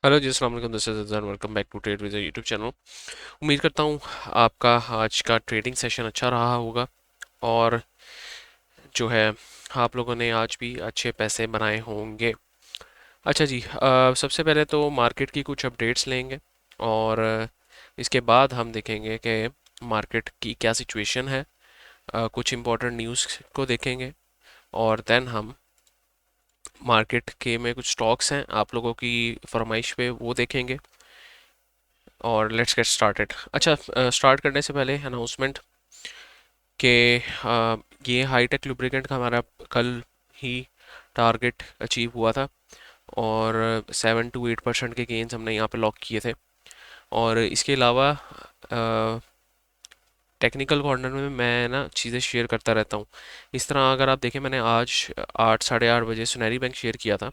Hello जी, अस्सलाम वालेकुम। This is Azhar. Welcome back to trade with YouTube channel. उम्मीद करता हूँ आपका आज का ट्रेडिंग सेशन अच्छा रहा होगा और जो है आप लोगों ने आज भी अच्छे पैसे बनाए होंगे। अच्छा जी, सबसे पहले तो मार्केट की कुछ अपडेट्स लेंगे और इसके बाद हम देखेंगे कि मार्केट की क्या सिचुएशन है। कुछ इम्पोर्टेंट न्यूज़ को देखेंगे और देन हम मार्केट के में कुछ स्टॉक्स हैं आप लोगों की फरमाइश पे वो देखेंगे और लेट्स गेट स्टार्टेड। अच्छा, स्टार्ट करने से पहले अनाउंसमेंट कि ये हाईटेक लुब्रिकेंट का हमारा कल ही टारगेट अचीव हुआ था और 7 to 8% के गेंस हमने यहाँ पे लॉक किए थे। और इसके अलावा टेक्निकल कॉर्नर में मैं ना चीज़ें शेयर करता रहता हूँ। इस तरह अगर आप देखें, मैंने आज 8 साढ़े 8 बजे सुनहरी बैंक शेयर किया था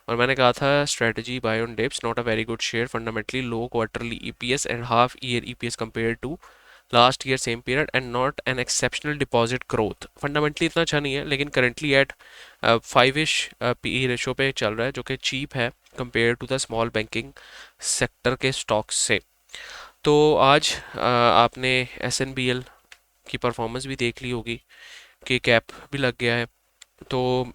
और मैंने कहा था strategy buy on dips, not a very good share, fundamentally low quarterly EPS and half year EPS compare to last year same period and not an exceptional deposit growth. Fundamentally इतना अच्छा नहीं है लेकिन currently eight 5-ish P ratio पे चल रहा है जो कि चीप है compare to the small banking sector के स्टॉक्स से। तो आज आपने एसएनबीएल की परफॉर्मेंस भी देख ली होगी कि कैप भी लग गया है। तो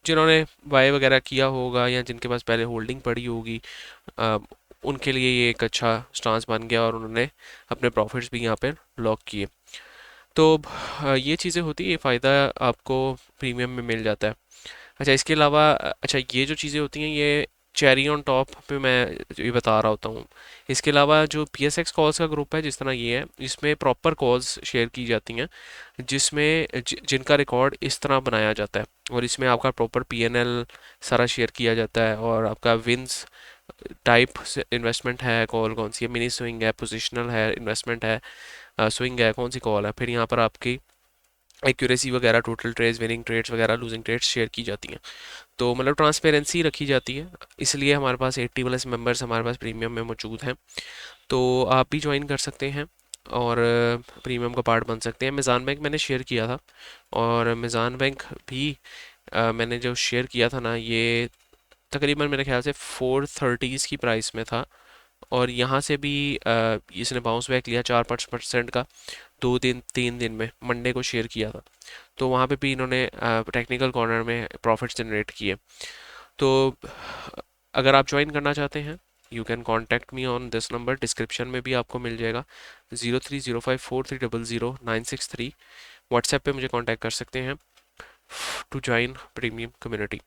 जिन्होंने बाय वगैरह किया होगा या जिनके पास पहले होल्डिंग पड़ी होगी, अ, उनके लिए ये एक अच्छा स्टांस बन गया और उन्होंने अपने प्रॉफिट्स भी यहाँ पे लॉक किए। तो ये चीज़ें होती है, ये फ़ायदा आपको प्रीमियम में मिल जाता है। अच्छा, इसके अलावा अच्छा, ये जो चीज़ें होती हैं ये चेरी ऑन टॉप पे मैं ये बता रहा होता हूँ। इसके अलावा जो पीएसएक्स कॉल्स का ग्रुप है जिस तरह ये है, इसमें प्रॉपर कॉल्स शेयर की जाती हैं जिसमें जिनका रिकॉर्ड इस तरह बनाया जाता है और इसमें आपका प्रॉपर पीएनएल सारा शेयर किया जाता है और आपका विंस टाइप इन्वेस्टमेंट है, कॉल कौन सी है, मिनी स्विंग है, पोजिशनल है, इन्वेस्टमेंट है, स्विंग है, कौन सी कॉल है, फिर यहाँ पर आपकी एक्यूरेसी वगैरह, टोटल ट्रेड्स, विनिंग ट्रेड्स वगैरह, लूजिंग ट्रेड्स शेयर की जाती हैं। तो मतलब ट्रांसपेरेंसी रखी जाती है, इसलिए हमारे पास 80+ मेंबर्स हमारे पास प्रीमियम में मौजूद हैं। तो आप भी ज्वाइन कर सकते हैं और प्रीमियम का पार्ट बन सकते हैं। मिज़ान बैंक मैंने शेयर किया था और मिज़ान बैंक भी मैंने जो शेयर किया था ना, ये तकरीबन मेरे ख्याल से 430s की प्राइस में था और यहाँ से भी इसने बाउंस बैक लिया 4-5% का 2 दिन 3 दिन में। मंडे को शेयर किया था तो वहाँ पे भी इन्होंने टेक्निकल कॉर्नर में प्रॉफिट जनरेट किए। तो अगर आप ज्वाइन करना चाहते हैं, you can contact me on this number, description में भी आपको मिल जाएगा, 030543000963। व्हाट्सएप पे मुझे कांटेक्ट कर सकते हैं to join premium community.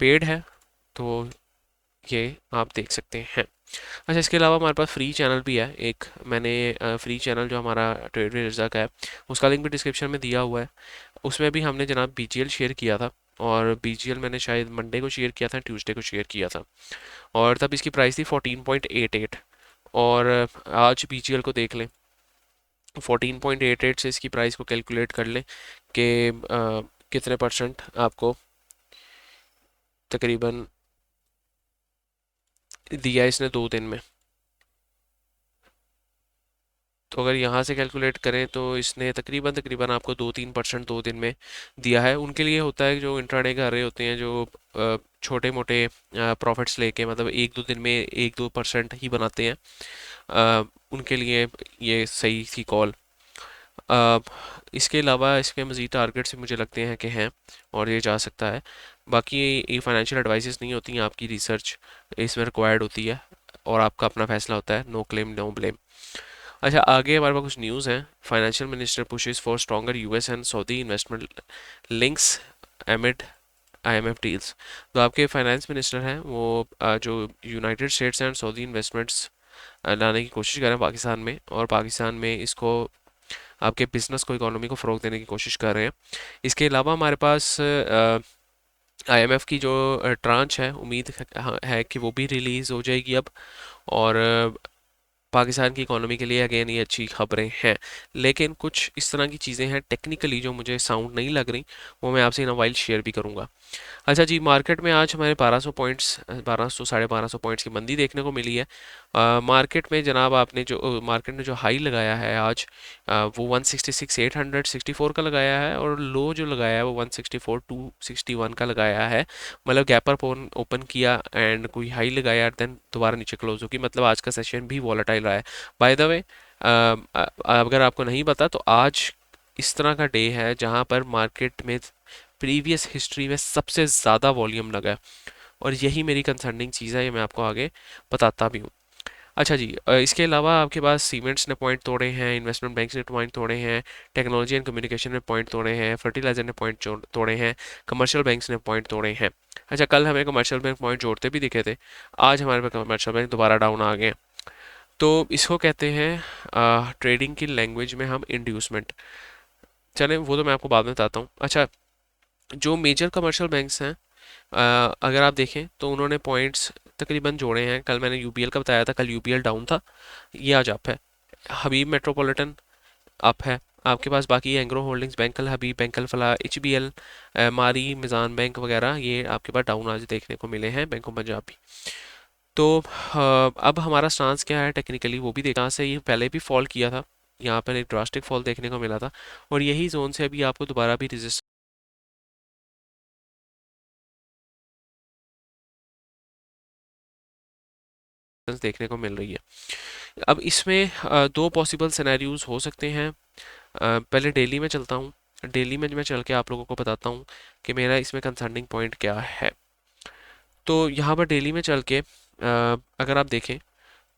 Paid है तो ये आप देख सकते हैं। अच्छा, इसके अलावा हमारे पास फ्री चैनल भी है एक। मैंने फ्री चैनल जो हमारा ट्रेड विद रज़ा का है उसका लिंक भी डिस्क्रिप्शन में दिया हुआ है। उसमें भी हमने जनाब बीजीएल शेयर किया था और बीजीएल मैंने शायद मंडे को शेयर किया था, ट्यूसडे को शेयर किया था और तब इसकी प्राइस थी 14.88। और आज बीजीएल को देख लें, 14.88 से इसकी प्राइस को कैलकुलेट कर लें कि कितने परसेंट आपको तकरीबन दिया इसने 2 दिन में। तो अगर यहाँ से कैलकुलेट करें तो इसने तकरीबन तकरीबन आपको 2-3% 2 दिन में दिया है। उनके लिए होता है जो इंट्राडे कर रहे होते हैं, जो छोटे मोटे प्रॉफिट्स लेके, मतलब 1-2 दिन में 1-2% ही बनाते हैं, उनके लिए ये सही थी कॉल। अ, इसके अलावा इसके मज़ीद टारगेट्स भी मुझे लगते हैं कि हैं और ये जा सकता है। बाकी ये फाइनेंशियल एडवाइसेस नहीं होती हैं, आपकी रिसर्च इसमें रिक्वायर्ड होती है और आपका अपना फैसला होता है, नो क्लेम नो ब्लेम। अच्छा, आगे हमारे पास कुछ न्यूज़ हैं। Financial minister pushes for stronger US and Saudi investment links एमिड IMF deals. तो आपके फाइनेंस मिनिस्टर हैं वो जो United states and Saudi investments लाने की कोशिश कर रहे हैं पाकिस्तान में और पाकिस्तान में इसको आपके बिजनेस को, इकोनॉमी को फ़रोग देने की कोशिश कर रहे हैं। इसके अलावा हमारे पास आईएमएफ की जो ट्रांच है, उम्मीद है कि वो भी रिलीज़ हो जाएगी अब। और पाकिस्तान की इकोनॉमी के लिए अगेन ये अच्छी खबरें हैं। लेकिन कुछ इस तरह की चीज़ें हैं टेक्निकली जो मुझे साउंड नहीं लग रही, वो मैं आपसे इन वाइल शेयर भी करूँगा। अच्छा जी, मार्केट में आज हमारे 1200 पॉइंट्स 1200 1250 पॉइंट्स की मंदी देखने को मिली है। मार्केट में जनाब आपने जो मार्केट ने जो हाई लगाया है आज, वो 166,864 का लगाया है, और लो जो लगाया है वो 164,261 का लगाया है। मतलब गैप अप ओपन किया एंड कोई हाई लगाया, देन दोबारा नीचे क्लोज होगी। मतलब आज का सेशन भी वॉलेटाइल रहा है। बाय द वे, अगर आपको नहीं पता तो आज इस तरह का डे है जहां पर मार्केट में प्रीवियस हिस्ट्री में सबसे ज़्यादा वॉल्यूम लगा है, और यही मेरी कंसर्निंग चीज़ है, ये मैं आपको आगे बताता भी हूँ। अच्छा जी, इसके अलावा आपके पास सीमेंट्स ने पॉइंट तोड़े हैं, इन्वेस्टमेंट बैंक्स ने पॉइंट तोड़े हैं, टेक्नोलॉजी एंड कम्युनिकेशन ने पॉइंट तोड़े हैं, फर्टिलाइजर ने पॉइंट तोड़े हैं, कमर्शियल बैंक्स ने पॉइंट तोड़े हैं। अच्छा, कल हमें कमर्शियल बैंक पॉइंट जोड़ते भी दिखे थे, आज हमारे पास कमर्शियल बैंक दोबारा डाउन आ गए। तो इसको कहते हैं ट्रेडिंग की लैंग्वेज में हम इंड्यूसमेंट। चलें, वो तो मैं आपको बाद में बताता हूँ। अच्छा, जो मेजर कमर्शियल बैंक्स हैं, अगर आप देखें तो उन्होंने पॉइंट्स तकरीबन जोड़े हैं। कल मैंने यूबीएल का बताया था, कल यूबीएल डाउन था, ये आज अप है। हबीब मेट्रोपॉलिटन अप है। आपके पास बाकी एंग्रो होल्डिंग्स, बैंकल हबीब, बैंकल फला, एचबीएल, मारी, मिजान बैंक वगैरह, ये आपके पास डाउन आज देखने को मिले हैं, बैंक ऑफ पंजाब भी। तो अब हमारा स्टांस क्या है टेक्निकली वो भी देखा से, ये पहले भी फॉल किया था, यहाँ पर एक ड्रास्टिक फॉल देखने को मिला था, और यही जोन से अभी आपको दोबारा भी रेजिस्टेंस देखने को मिल रही है। अब इसमें दो पॉसिबल सिनेरियोज हो सकते हैं। पहले डेली में चलता हूँ। डेली में मैं चल के आप लोगों को बताता हूँ कि मेरा इसमें कंसर्निंग पॉइंट क्या है। तो यहाँ पर डेली में चल के अगर आप देखें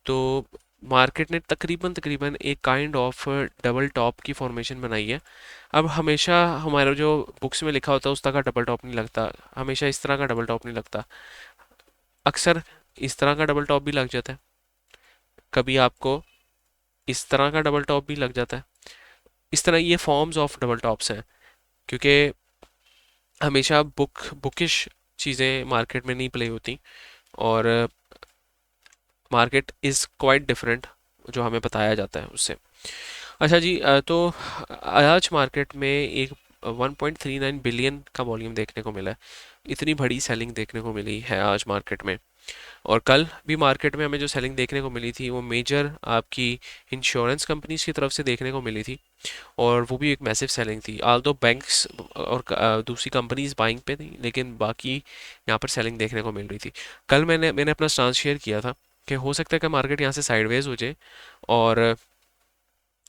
तो मार्केट ने तकरीबन तकरीबन एक काइंड ऑफ डबल टॉप की फॉर्मेशन बनाई है। अब हमेशा हमारा जो बुक्स में लिखा होता है उस तरह का डबल टॉप नहीं लगता, हमेशा इस तरह का डबल टॉप नहीं लगता, अक्सर इस तरह का डबल टॉप भी लग जाता है, कभी आपको इस तरह का डबल टॉप भी लग जाता है। इस तरह ये फॉर्म्स ऑफ डबल टॉप्स हैं, क्योंकि हमेशा बुकिश चीज़ें मार्केट में नहीं प्ले होती, और मार्केट इज़ क्वाइट डिफरेंट जो हमें बताया जाता है उससे। अच्छा जी, तो आज मार्केट में एक 1.39 बिलियन का वॉल्यूम देखने को मिला है। इतनी बड़ी सेलिंग देखने को मिली है आज मार्केट में। और कल भी मार्केट में हमें जो सेलिंग देखने को मिली थी वो मेजर आपकी इंश्योरेंस कंपनीज की तरफ से देखने को मिली थी, और वो भी एक मैसिव सेलिंग थी। आल दो बैंक्स और दूसरी कंपनीज बाइंग पे थी, लेकिन बाकी यहाँ पर सेलिंग देखने को मिल रही थी। कल मैंने अपना स्टांस शेयर किया था कि हो सकता है कि मार्केट यहाँ से साइडवेज हो जाए, और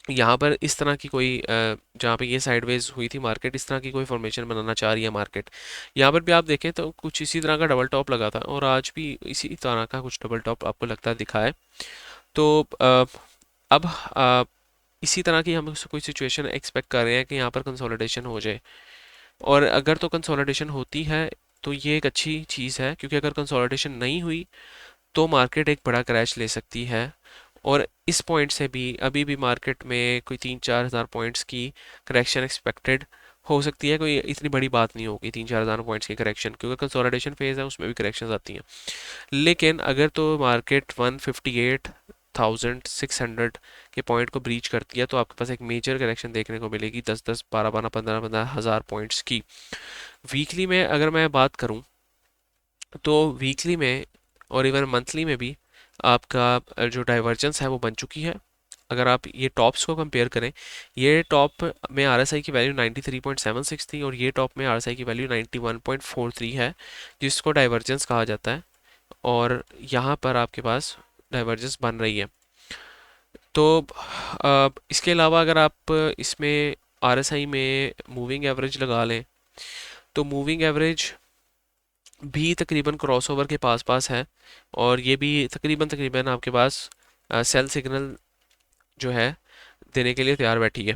यहाँ पर इस तरह की कोई जहाँ पे ये साइडवेज हुई थी मार्केट, इस तरह की कोई फॉर्मेशन बनाना चाह रही है मार्केट। यहाँ पर भी आप देखें तो कुछ इसी तरह का डबल टॉप लगा था, और आज भी इसी तरह का कुछ डबल टॉप आपको लगता दिखा है। तो अब इसी तरह की हम कोई सिचुएशन एक्सपेक्ट कर रहे हैं कि यहाँ पर कंसोलिडेशन हो जाए, और अगर तो कंसोलिडेशन होती है तो ये एक अच्छी चीज़ है, क्योंकि अगर कंसोलिडेशन नहीं हुई तो मार्केट एक बड़ा क्रैश ले सकती है। और इस पॉइंट से भी अभी भी मार्केट में कोई 3-4 हज़ार पॉइंट्स की करेक्शन एक्सपेक्टेड हो सकती है। कोई इतनी बड़ी बात नहीं होगी 3-4 हज़ार पॉइंट्स की करेक्शन, क्योंकि कंसोलिडेशन फेज है, उसमें भी करेक्शंस आती हैं। लेकिन अगर तो मार्केट 158,600 के पॉइंट को ब्रीच करती है तो आपके पास एक मेजर करेक्शन देखने को मिलेगी 10-10, 12-12, 15-15 हज़ार पॉइंट्स की। वीकली में अगर मैं बात करूं तो वीकली में और इवन मंथली में भी आपका जो डाइवर्जेंस है वो बन चुकी है। अगर आप ये टॉप्स को कंपेयर करें, ये टॉप में आरएसआई की वैल्यू 93.76 थी, और ये टॉप में आरएसआई की वैल्यू 91.43 है, जिसको डाइवर्जेंस कहा जाता है, और यहाँ पर आपके पास डाइवर्जेंस बन रही है। तो इसके अलावा अगर आप इसमें आरएसआई में मूविंग एवरेज लगा लें तो मूविंग एवरेज भी तकरीबन क्रॉसओवर के पास पास है, और ये भी तकरीबन तकरीबन आपके पास सेल सिग्नल जो है देने के लिए तैयार बैठी है।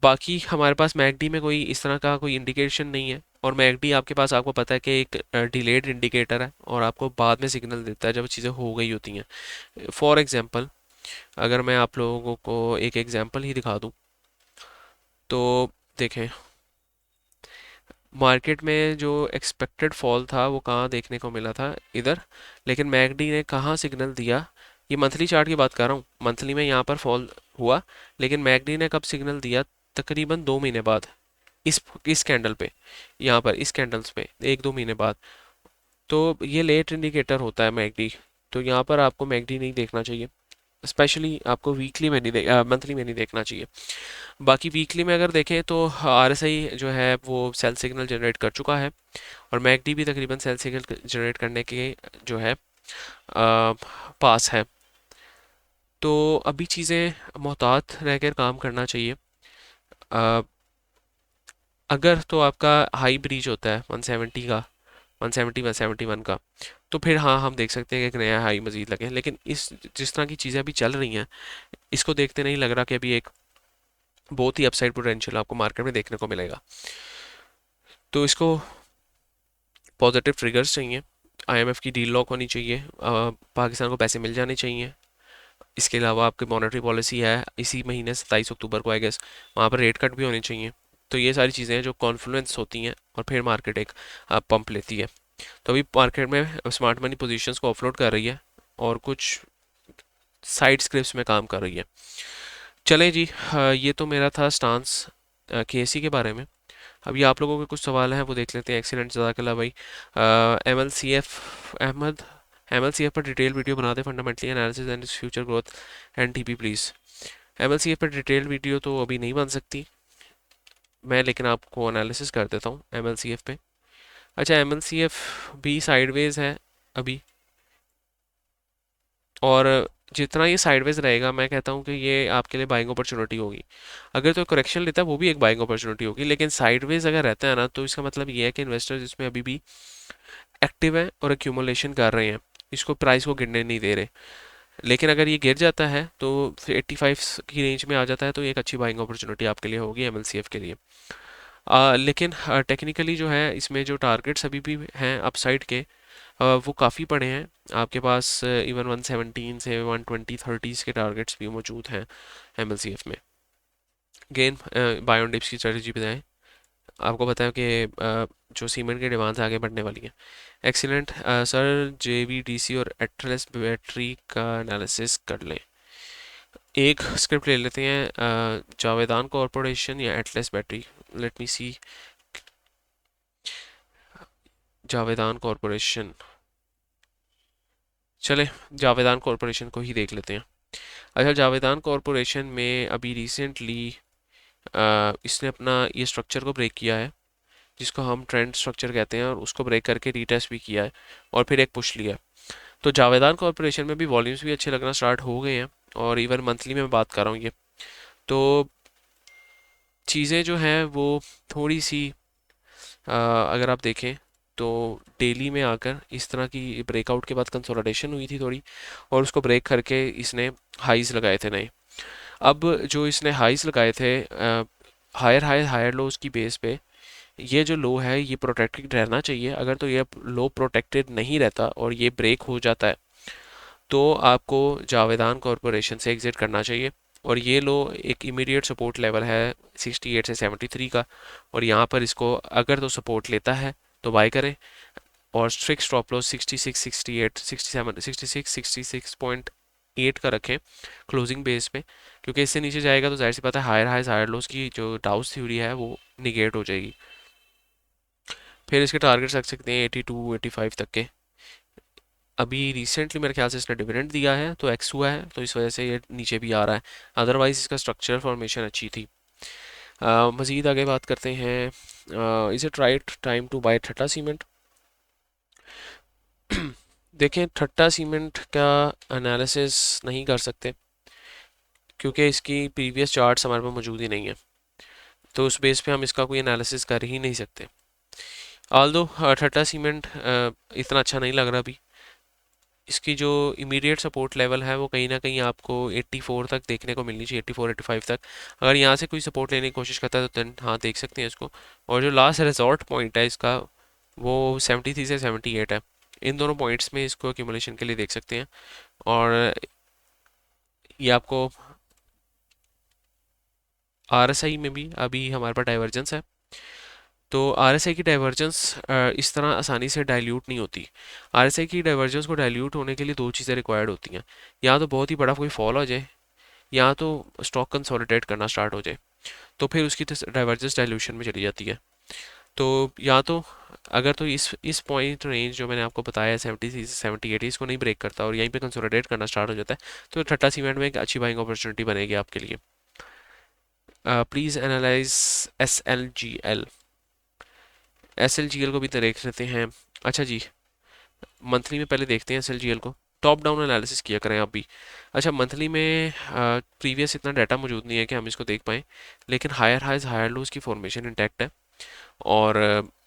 बाकी हमारे पास मैकडी में कोई इस तरह का कोई इंडिकेशन नहीं है, और मैकडी आपके पास आपको पता है कि एक डिलेड इंडिकेटर है, और आपको बाद में सिग्नल देता है जब चीज़ें हो गई होती हैं। फॉर एग्जांपल, अगर मैं आप लोगों को एक एग्जांपल ही दिखा दूं तो देखें, मार्केट में जो एक्सपेक्टेड फॉल था वो कहाँ देखने को मिला था, इधर। लेकिन मैकडी ने कहाँ सिग्नल दिया, ये मंथली चार्ट की बात कर रहा हूँ, मंथली में यहाँ पर फॉल हुआ, लेकिन मैकडी ने कब सिग्नल दिया? तकरीबन 2 महीने बाद, इस कैंडल पे, यहाँ पर इस कैंडल्स पे 1-2 महीने बाद। तो ये लेट इंडिकेटर होता है मैकडी। तो यहाँ पर आपको मैकडी नहीं देखना चाहिए, स्पेशली आपको वीकली में नहीं मंथली में नहीं देखना चाहिए। बाकी वीकली में अगर देखें तो आरएसआई जो है वो सेल सिग्नल जनरेट कर चुका है, और मैकडी भी तकरीबन सेल सिग्नल जनरेट करने के जो है पास है। तो अभी चीज़ें मोहतात रहकर काम करना चाहिए। अ, अगर तो आपका हाई ब्रीच होता है 170 का, 170 171 का, तो फिर हाँ हम देख सकते हैं कि एक नया हाई मजीद लगे। लेकिन इस जिस तरह की चीज़ें अभी चल रही हैं, इसको देखते नहीं लग रहा कि अभी एक बहुत ही अपसाइड पोटेंशियल आपको मार्केट में देखने को मिलेगा। तो इसको पॉजिटिव ट्रिगर्स चाहिए, आईएमएफ की डील लॉक होनी चाहिए, पाकिस्तान को पैसे मिल जाने चाहिए। इसके अलावा आपकी मॉनेटरी पॉलिसी है इसी महीने 27 अक्टूबर को आई गेस, वहाँ पर रेट कट भी होने चाहिए। तो ये सारी चीज़ें हैं जो कॉन्फ्लुएंस होती हैं और फिर मार्केट एक पंप लेती है। तो अभी मार्केट में स्मार्ट मनी पोजीशंस को ऑफलोड कर रही है और कुछ साइड स्क्रिप्ट्स में काम कर रही है। चलें जी, ये तो मेरा था स्टांस केएससी के बारे में। अभी आप लोगों के कुछ सवाल हैं वो देख लेते हैं। एक्सीलेंट, जज़ाकल्लाह भाई। अहमद, एमएलसीएफ पर डिटेल वीडियो बना दे, fundamentally analysis and future growth and TP please. MLCF पर डिटेल वीडियो तो अभी नहीं बन सकती मैं, लेकिन आपको एनालिसिस कर देता हूँ एमएलसीएफ पे। अच्छा, एमएलसीएफ भी साइडवेज है अभी, और जितना ये साइडवेज रहेगा मैं कहता हूँ कि ये आपके लिए बाइंग अपॉर्चुनिटी होगी। अगर तो करेक्शन लेता है वो भी एक बाइंग अपॉर्चुनिटी होगी, लेकिन साइडवेज अगर रहता है ना, तो इसका मतलब ये है कि इन्वेस्टर्स इसमें अभी भी एक्टिव हैं और एक्यूमुलेशन कर रहे हैं, इसको प्राइस को गिरने नहीं दे रहे। लेकिन अगर ये गिर जाता है तो फिर 85 की रेंज में आ जाता है, तो ये एक अच्छी बाइंग अपॉर्चुनिटी आपके लिए होगी एमएलसीएफ के लिए। लेकिन टेक्निकली जो है इसमें जो टारगेट्स अभी भी हैं अपसाइड के, वो काफ़ी पड़े हैं। आपके पास इवन 117 से 120-30 के टारगेट्स भी मौजूद हैं एमएलसीएफ में। गेन बाय ऑन डिप्स की स्ट्रेटजी बताएं। आपको पता है कि जो सीमेंट की डिमांड आगे बढ़ने वाली है। एक्सीलेंट सर, जेवीडीसी और एटलस बैटरी का एनालिसिस कर लें। एक स्क्रिप्ट ले लेते हैं, जावेदान कॉरपोरेशन या एटलस बैटरी। लेट मी सी। जावेदान कॉरपोरेशन, चले जावेदान कॉरपोरेशन को ही देख लेते हैं। अच्छा, जावेदान कॉरपोरेशन में अभी रिसेंटली इसने अपना ये स्ट्रक्चर को ब्रेक किया है, जिसको हम ट्रेंड स्ट्रक्चर कहते हैं, और उसको ब्रेक करके रीटेस्ट भी किया है और फिर एक पुश लिया। तो जावेदान कॉरपोरेशन में भी वॉल्यूम्स भी अच्छे लगना स्टार्ट हो गए हैं, और इवन मंथली में मैं बात कर रहा हूँ ये। तो चीज़ें जो हैं वो थोड़ी सी अगर आप देखें तो डेली में आकर इस तरह की ब्रेकआउट के बाद कंसोलिडेशन हुई थी थोड़ी, और उसको ब्रेक करके इसने हाईज लगाए थे नए। अब जो इसने हाईज लगाए थे हायर हाई हायर लोज की बेस पे, ये जो लो है ये प्रोटेक्टेड रहना चाहिए। अगर तो ये लो प्रोटेक्टेड नहीं रहता और ये ब्रेक हो जाता है, तो आपको जावेदान कॉरपोरेशन से एग्जिट करना चाहिए। और ये लो एक इमीडिएट सपोर्ट लेवल है 68 से 73 का, और यहाँ पर इसको अगर तो सपोर्ट लेता है तो बाय करें, और स्ट्रिक्ट स्टॉप लॉस 66 68 67 66 66.8 का रखें क्लोजिंग बेस पे, क्योंकि इससे नीचे जाएगा तो जाहिर सी बात है हायर हाइज हायर लोस की जो डाउस थ्योरी है वो निगेट हो जाएगी। फिर इसके टारगेट्स रख सकते हैं 82 85 तक के। अभी रिसेंटली मेरे ख्याल से इसने डिविडेंड दिया है तो एक्स हुआ है, तो इस वजह से ये नीचे भी आ रहा है। अदरवाइज इसका स्ट्रक्चर फॉर्मेशन अच्छी थी। मज़ीद आगे बात करते हैं। Is it right time to buy Thatta cement? देखें, ठट्टा सीमेंट का एनालिसिस नहीं कर सकते क्योंकि इसकी प्रीवियस चार्ट्स हमारे पास मौजूद ही नहीं है, तो उस बेस पे हम इसका कोई एनालिसिस कर ही नहीं सकते। ऑल्दो ठट्टा सीमेंट इतना अच्छा नहीं लग रहा अभी। इसकी जो इमीडिएट सपोर्ट लेवल है वो कहीं ना कहीं आपको 84 तक देखने को मिलनी चाहिए, 84 85 तक। अगर यहाँ से कोई सपोर्ट लेने की कोशिश करता है तो हाँ देख सकते हैं इसको। और जो लास्ट रिजॉर्ट पॉइंट है इसका वो 73 से 78 है। इन दोनों पॉइंट्स में इसको एक्यूमुलेशन के लिए देख सकते हैं। और ये आपको आरएसआई में भी अभी हमारे पास डाइवर्जेंस है। तो आरएसआई की डाइवर्जेंस इस तरह आसानी से डाइल्यूट नहीं होती। आरएसआई की डाइवर्जेंस को डाइल्यूट होने के लिए दो चीज़ें रिक्वायर्ड होती हैं, या तो बहुत ही बड़ा कोई फॉल हो जाए, या तो स्टॉक कंसोलिडेट करना स्टार्ट हो जाए, तो फिर उसकी डाइवर्जेंस डाइल्यूशन में चली जाती है। तो या तो अगर तो इस पॉइंट रेंज जो मैंने आपको बताया 70 से 80 इसको नहीं ब्रेक करता और यहीं पे कंसोलिडेट करना स्टार्ट हो जाता है, तो टाटा सीमेंट में एक अच्छी बाइंग अपॉर्चुनिटी बनेगी आपके लिए। Please analyse SLGL। SLGL को भी तो देख लेते हैं। अच्छा जी, मंथली में पहले देखते हैं SLGL को। टॉप डाउन एनालिसिस किया करें आप भी। अच्छा, मंथली में प्रीवियस इतना डाटा मौजूद नहीं है कि हम इसको देख पाएँ, लेकिन हायर हाइज हायर लोज की फॉर्मेशन इंटैक्ट है। और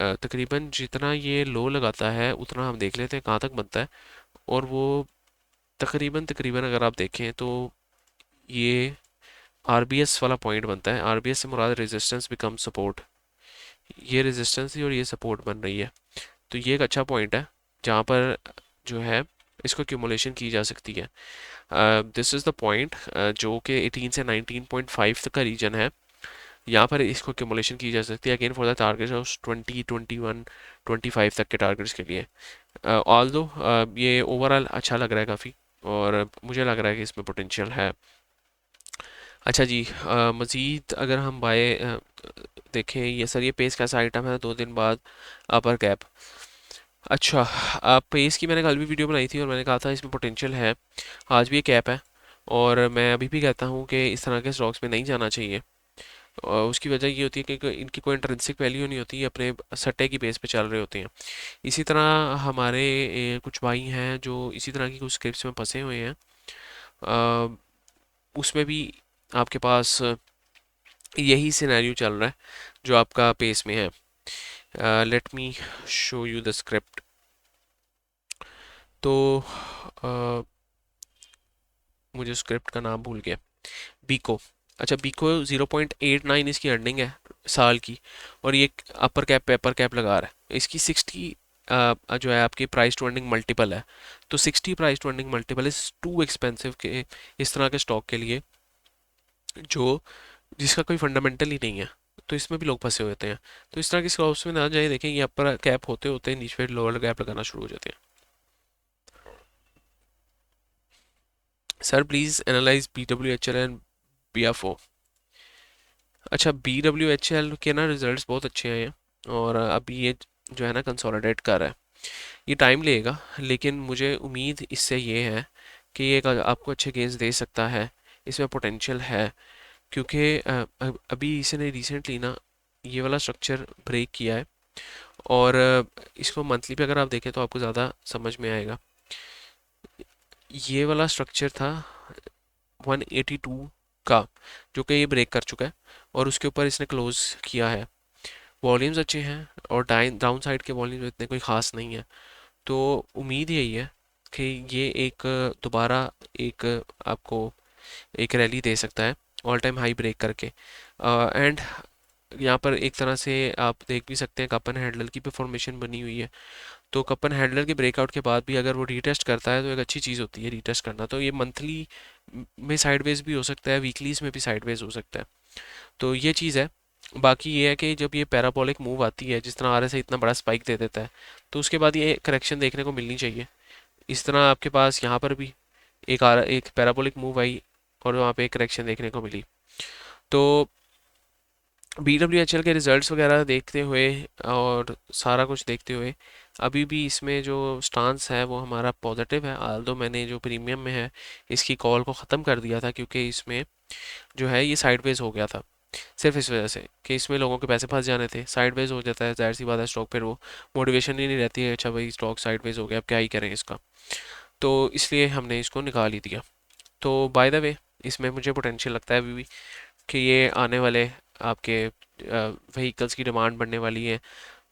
तकरीबन जितना ये लो लगाता है उतना हम देख लेते हैं कहाँ तक बनता है। और वो तकरीबन तकरीबन अगर आप देखें तो ये RBS वाला पॉइंट बनता है। RBS से मुराद रेजिस्टेंस बिकम सपोर्ट। ये रेजिस्टेंस थी और ये सपोर्ट बन रही है। तो ये एक अच्छा पॉइंट है जहाँ पर जो है इसको एक्यूमुलेशन की जा सकती है। दिस इज़ द पॉइंट जो कि 18 से 19.5 तक का रीजन है। यहाँ पर इसको एक्यूमुलेशन की जा सकती है again for the target of 20, 21, 25 तक के टारगेट्स के लिए। ऑल दो ये ओवरऑल अच्छा लग रहा है काफ़ी, और मुझे लग रहा है कि इसमें पोटेंशियल है। अच्छा जी, मज़ीद अगर हम बाय देखें, ये सर ये पेस कैसा आइटम है 2 दिन बाद अपर कैप। अच्छा, पेस की मैंने कल भी वीडियो बनाई थी और मैंने कहा था इसमें पोटेंशियल है। आज भी ये कैप है, और मैं अभी भी कहता हूँ कि इस तरह के स्टॉक्स में नहीं जाना चाहिए। और उसकी वजह ये होती है कि इनकी कोई इंट्रिंसिक वैल्यू नहीं होती, ये अपने सट्टे की बेस पे चल रहे होते हैं। इसी तरह हमारे कुछ भाई हैं जो इसी तरह की कुछ स्क्रिप्ट्स में फंसे हुए हैं। अ, उसमें भी आपके पास यही सिनेरियो चल रहा है जो आपका पेस में है। Let me show you the script. तो अ, मुझे स्क्रिप्ट का नाम भूल गया। बीको। अच्छा, बीको 0.89 इसकी अर्निंग है साल की, और ये अपर कैप पेपर कैप लगा रहा है। इसकी 60 जो है आपकी प्राइस टू अर्निंग मल्टीपल है। तो 60 price to earning multiple is too expensive के इस तरह के स्टॉक के लिए, जो जिसका कोई फंडामेंटल ही नहीं है। तो इसमें भी लोग फंसे होते हैं। तो इस तरह के स्टॉक्स में ना जाए, देखें ये अपर कैप होते होते नीचे पे लोअर कैप लगाना शुरू हो जाते हैं। Sir please analyse BWHL and BFO। अच्छा, BWHL के ना रिजल्ट्स बहुत अच्छे आए हैं, और अभी ये जो है ना कंसोलिडेट कर रहा है। ये टाइम लेगा, लेकिन मुझे उम्मीद इससे ये है कि ये आपको अच्छे गेंस दे सकता है। इसमें पोटेंशियल है, क्योंकि अभी इसने रिसेंटली ना ये वाला स्ट्रक्चर ब्रेक किया है। और इसको मंथली पे अगर आप देखें तो आपको ज़्यादा समझ में आएगा। ये वाला स्ट्रक्चर था 182 का, जो कि ये ब्रेक कर चुका है, और उसके ऊपर इसने क्लोज किया है। वॉल्यूम्स अच्छे हैं, और डाउन साइड के वॉल्यूम्स इतने कोई ख़ास नहीं है। तो उम्मीद यही है कि ये एक दोबारा एक आपको एक रैली दे सकता है ऑल टाइम हाई ब्रेक करके। एंड यहाँ पर एक तरह से आप देख भी सकते हैं कपन हैंडलर की भी फॉर्मेशन बनी हुई है। तो कपन हैंडलर के ब्रेकआउट के बाद भी अगर वो रीटेस्ट करता है तो एक अच्छी चीज़ होती है रीटेस्ट करना। तो ये मंथली में साइडवेज भी हो सकता है, वीकलीज में भी साइडवेज हो सकता है। तो ये चीज़ है। बाकी ये है कि जब ये पैराबोलिक मूव आती है, जिस तरह RSI इतना बड़ा स्पाइक दे देता है, तो उसके बाद ये करेक्शन देखने को मिलनी चाहिए। इस तरह आपके पास यहाँ पर भी एक पैराबोलिक मूव आई, और वहाँ पे एक करेक्शन देखने को मिली। तो BWHL के रिजल्ट्स वगैरह देखते हुए और सारा कुछ देखते हुए अभी भी इसमें जो स्टांस है वो हमारा पॉजिटिव है। आल्दो मैंने जो प्रीमियम में है इसकी कॉल को ख़त्म कर दिया था, क्योंकि इसमें जो है ये साइडवेज हो गया था। सिर्फ इस वजह से कि इसमें लोगों के पैसे फंस जाने थे। साइडवेज हो जाता है, जाहिर सी बात है स्टॉक, फिर वो मोटिवेशन ही नहीं रहती है, अच्छा भाई स्टॉक साइडवेज हो गया अब क्या ही करें इसका। तो इसलिए हमने इसको निकाल ही दिया। तो बाय द वे इसमें मुझे पोटेंशियल लगता है अभी भी कि ये आने वाले आपके व्हीकल्स की डिमांड बढ़ने वाली है,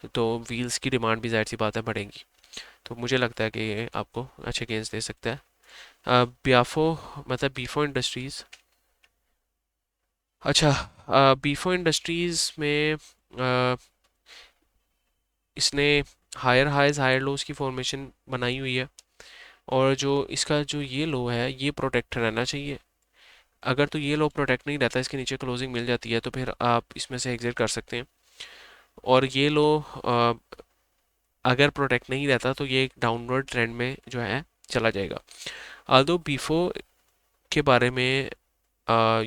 तो व्हील्स की डिमांड भी जाहिर सी बात है बढ़ेगी। तो मुझे लगता है कि ये आपको अच्छे गेंस दे सकता है। बियाफो मतलब बीफो इंडस्ट्रीज़। अच्छा, बीफो इंडस्ट्रीज़ में इसने हायर हाइज हायर लोज की फॉर्मेशन बनाई हुई है, और जो इसका जो ये लो है ये प्रोटेक्ट रहना चाहिए। अगर तो ये लो प्रोटेक्ट नहीं रहता, इसके नीचे क्लोजिंग मिल जाती है, तो फिर आप इसमें से एग्जिट कर सकते हैं। और ये लो अ, अगर प्रोटेक्ट नहीं रहता तो ये एक डाउनवर्ड ट्रेंड में जो है चला जाएगा। आल्दो बिफोर के बारे में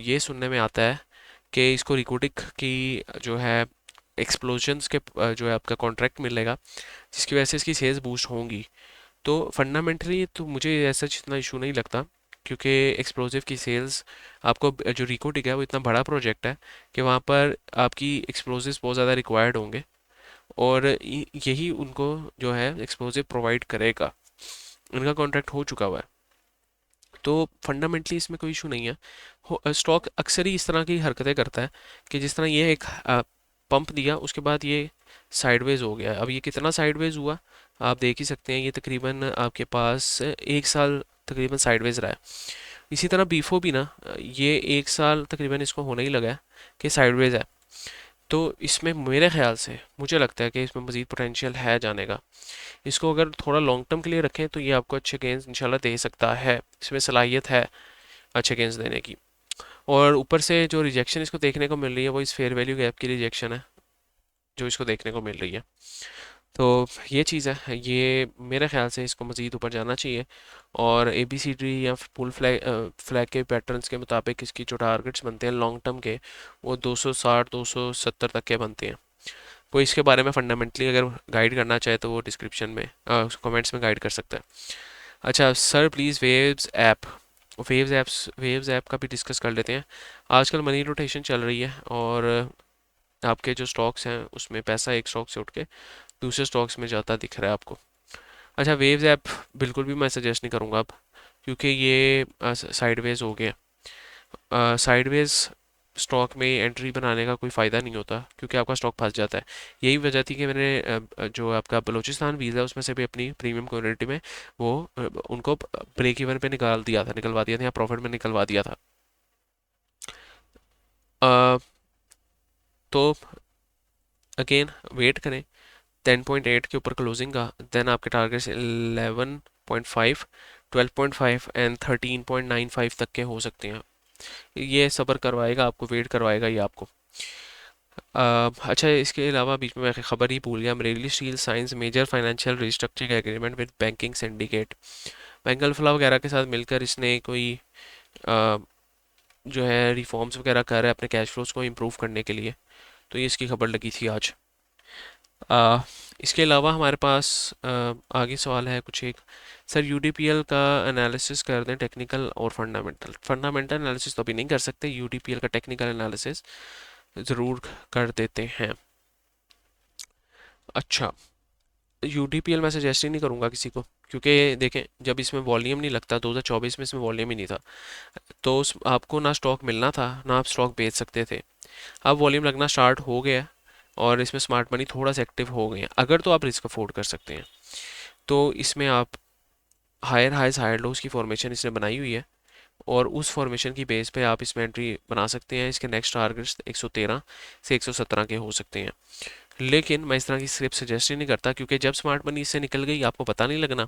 ये सुनने में आता है कि इसको रिकोटिक की जो है एक्सप्लोजन्स के जो है आपका कॉन्ट्रैक्ट मिलेगा, जिसकी वजह से इसकी सेल्स बूस्ट होंगी। तो फंडामेंटली तो मुझे ऐसा इतना इशू नहीं लगता, क्योंकि एक्सप्लोसिव की सेल्स आपको जो रिकोटिक है वो इतना बड़ा प्रोजेक्ट है कि वहाँ पर आपकी एक्सप्लोसिव्स बहुत ज़्यादा रिक्वायर्ड होंगे, और यही उनको जो है एक्सप्लोसिव प्रोवाइड करेगा। इनका कॉन्ट्रैक्ट हो चुका हुआ है, तो फंडामेंटली इसमें कोई इशू नहीं है। स्टॉक अक्सर ही इस तरह की हरकतें करता है कि जिस तरह ये एक पंप दिया, उसके बाद ये साइडवेज हो गया। अब ये कितना साइडवेज हुआ आप देख ही सकते हैं, ये तकरीबन आपके पास 1 साल तकरीबन साइडवेज रहा है। इसी तरह बीफो भी ना, ये 1 साल तकरीबन इसको होने ही लगा है कि साइडवेज है। तो इसमें मेरे ख्याल से मुझे लगता है कि इसमें मज़ीद पोटेंशियल है जाने का। इसको अगर थोड़ा लॉन्ग टर्म के लिए रखें तो ये आपको अच्छे गेंस इंशाल्लाह दे सकता है, इसमें सलाहियत है अच्छे गेंस देने की। और ऊपर से जो रिजेक्शन इसको देखने को मिल रही है वो इस फेयर वैल्यू गैप की रिजेक्शन है जो इसको देखने को मिल रही है। तो ये चीज़ है, ये मेरे ख्याल से इसको मज़ीद ऊपर जाना चाहिए। और ए बी सी डी या फुल फ्लैग के पैटर्न्स के मुताबिक इसकी जो टारगेट्स बनते हैं लॉन्ग टर्म के, वो 260 270 तक के बनते हैं। कोई इसके बारे में फंडामेंटली अगर गाइड करना चाहे तो वो डिस्क्रिप्शन में कमेंट्स में गाइड कर सकता है। अच्छा सर, प्लीज़ वेव्स ऐप का भी डिस्कस कर लेते हैं। आजकल मनी रोटेशन चल रही है, और आपके जो स्टॉक्स हैं उसमें पैसा एक स्टॉक से उठ के दूसरे स्टॉक्स में जाता दिख रहा है आपको। अच्छा, वेव्स ऐप बिल्कुल भी मैं सजेस्ट नहीं करूँगा अब, क्योंकि ये साइडवेज हो गया। साइडवेज स्टॉक में एंट्री बनाने का कोई फ़ायदा नहीं होता, क्योंकि आपका स्टॉक फंस जाता है। यही वजह थी कि मैंने जो आपका बलूचिस्तान वीज़ा है उसमें से भी अपनी प्रीमियम कम्युनिटी में वो उनको ब्रेक इवन पे निकलवा दिया था या प्रॉफिट में निकलवा दिया था। अ, तो अगेन वेट करें 10.8 के ऊपर क्लोजिंग का, देन आपके टारगेट्स 11.5, 12.5 एंड 13.95 तक के हो सकते हैं। ये सब्र करवाएगा आपको, वेट करवाएगा ये आपको। अच्छा, इसके अलावा बीच में मैं खबर ही भूल गया, Amreli steel signs major financial restructuring agreement with banking syndicate. Bank Alfalah वगैरह के साथ मिलकर इसने कोई अ, जो है रिफॉर्म्स वगैरह कर रहा है अपने कैश फ्लोज को इम्प्रूव करने के लिए। तो ये इसकी खबर लगी थी आज। आ, इसके अलावा हमारे पास आगे सवाल है कुछ एक, सर यूडीपीएल का एनालिसिस कर दें, टेक्निकल और फंडामेंटल। फंडामेंटल एनालिसिस तो अभी नहीं कर सकते, यूडीपीएल का टेक्निकल एनालिसिस ज़रूर कर देते हैं। अच्छा, यूडीपीएल मैं सजेस्ट ही नहीं करूँगा किसी को, क्योंकि देखें जब इसमें वॉल्यूम नहीं लगता, 2024 में इसमें वॉल्यूम ही नहीं था, तो आपको ना स्टॉक मिलना था ना आप स्टॉक बेच सकते थे। अब वॉल्यूम लगना स्टार्ट हो गया है, और इसमें स्मार्ट मनी थोड़ा सा एक्टिव हो गए हैं, अगर तो आप रिस्क अफोर्ड कर सकते हैं तो इसमें आप हायर हाइज हायर लोज की फॉर्मेशन इसने बनाई हुई है, और उस फॉर्मेशन की बेस पे आप इसमें एंट्री बना सकते हैं। इसके नेक्स्ट टारगेट्स 113 से 117 के हो सकते हैं, लेकिन मैं इस तरह की स्क्रिप्ट सजेस्ट ही नहीं करता, क्योंकि जब स्मार्ट मनी इससे निकल गई आपको पता नहीं लगना,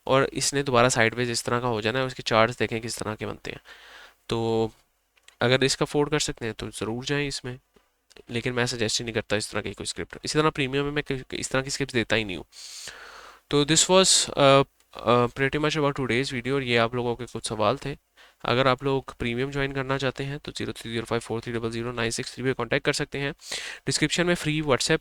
और इसने दोबारा साइडवेज इस तरह का हो जाना है, उसके चार्ट्स देखें किस तरह के बनते हैं। तो अगर रिस्क अफोर्ड कर सकते हैं तो ज़रूर जाएं इसमें, लेकिन मैं सजेस्ट ही नहीं करता इस तरह की कोई स्क्रिप्ट। इसी तरह प्रीमियम में मैं इस तरह की स्क्रिप्ट देता ही नहीं हूँ। तो this was pretty much about today's video, और ये आप लोगों के कुछ सवाल थे। अगर आप लोग प्रीमियम ज्वाइन करना चाहते हैं तो 030543000963 पे कॉन्टैक्ट कर सकते हैं। डिस्क्रिप्शन में फ्री व्हाट्सएप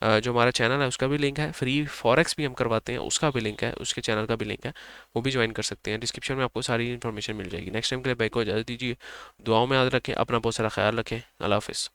जो हमारा चैनल है उसका भी लिंक है, फ्री फॉरेक्स भी हम करवाते हैं उसका भी लिंक है, उसके चैनल का भी लिंक है, वो भी ज्वाइन कर सकते हैं। डिस्क्रिप्शन में आपको सारी इन्फॉर्मेशन मिल जाएगी। नेक्स्ट टाइम के लिए बैक को इजाज़त दीजिए, दुआओं में याद रखें, अपना बहुत सारा ख्याल रखें। अल्लाह हाफिज़।